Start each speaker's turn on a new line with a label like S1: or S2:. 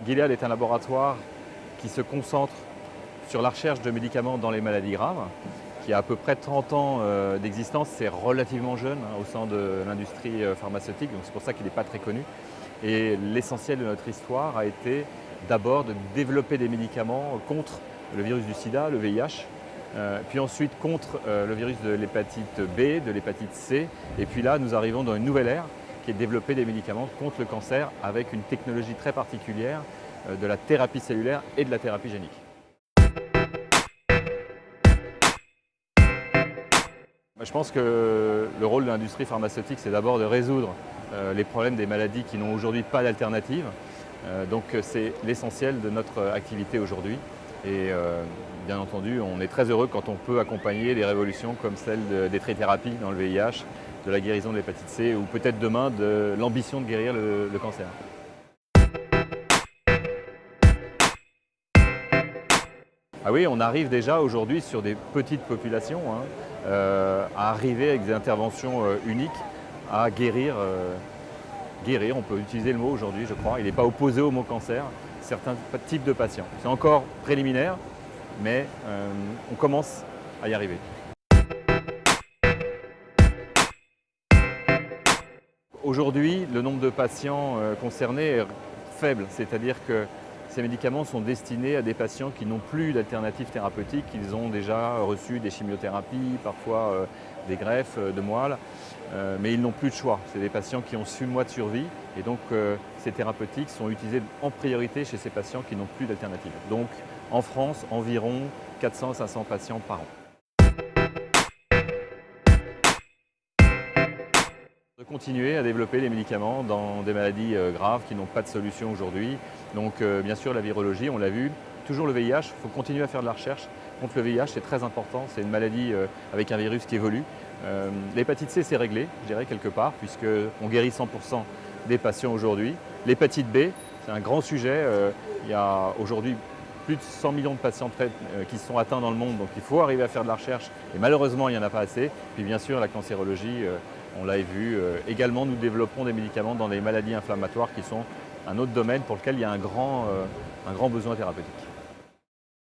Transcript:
S1: Gilead est un laboratoire qui se concentre sur la recherche de médicaments dans les maladies graves, qui a à peu près 30 ans d'existence. C'est relativement jeune au sein de l'industrie pharmaceutique, donc c'est pour ça qu'il n'est pas très connu. Et l'essentiel de notre histoire a été d'abord de développer des médicaments contre le virus du sida, le VIH, puis ensuite contre le virus de l'hépatite B, de l'hépatite C. Et puis là, nous arrivons dans une nouvelle ère qui est de développer des médicaments contre le cancer avec une technologie très particulière de la thérapie cellulaire et de la thérapie génique. Je pense que le rôle de l'industrie pharmaceutique, c'est d'abord de résoudre les problèmes des maladies qui n'ont aujourd'hui pas d'alternative. Donc c'est l'essentiel de notre activité aujourd'hui. Et bien entendu, on est très heureux quand on peut accompagner des révolutions comme celle des trithérapies dans le VIH, de la guérison de l'hépatite C ou peut-être demain de l'ambition de guérir le cancer. Ah oui, on arrive déjà aujourd'hui sur des petites populations à arriver avec des interventions uniques à guérir. Guérir, on peut utiliser le mot aujourd'hui, je crois. Il n'est pas opposé au mot cancer, certains types de patients. C'est encore préliminaire, mais on commence à y arriver. Aujourd'hui, le nombre de patients concernés est faible, c'est-à-dire que ces médicaments sont destinés à des patients qui n'ont plus d'alternative thérapeutique. Ils ont déjà reçu des chimiothérapies, parfois des greffes de moelle, mais ils n'ont plus de choix. C'est des patients qui ont 6 mois de survie et donc ces thérapeutiques sont utilisées en priorité chez ces patients qui n'ont plus d'alternative. Donc en France, environ 400 à 500 patients par an. De continuer à développer les médicaments dans des maladies graves qui n'ont pas de solution aujourd'hui. Donc bien sûr la virologie, on l'a vu, toujours le VIH, il faut continuer à faire de la recherche contre le VIH, c'est très important, c'est une maladie avec un virus qui évolue. L'hépatite C c'est réglé, je dirais quelque part, puisqu'on guérit 100% des patients aujourd'hui. L'hépatite B, c'est un grand sujet, il y a aujourd'hui plus de 100 millions de patients qui sont atteints dans le monde, donc il faut arriver à faire de la recherche et malheureusement il n'y en a pas assez. Puis bien sûr la cancérologie, on l'a vu, également nous développons des médicaments dans les maladies inflammatoires qui sont un autre domaine pour lequel il y a un grand besoin thérapeutique.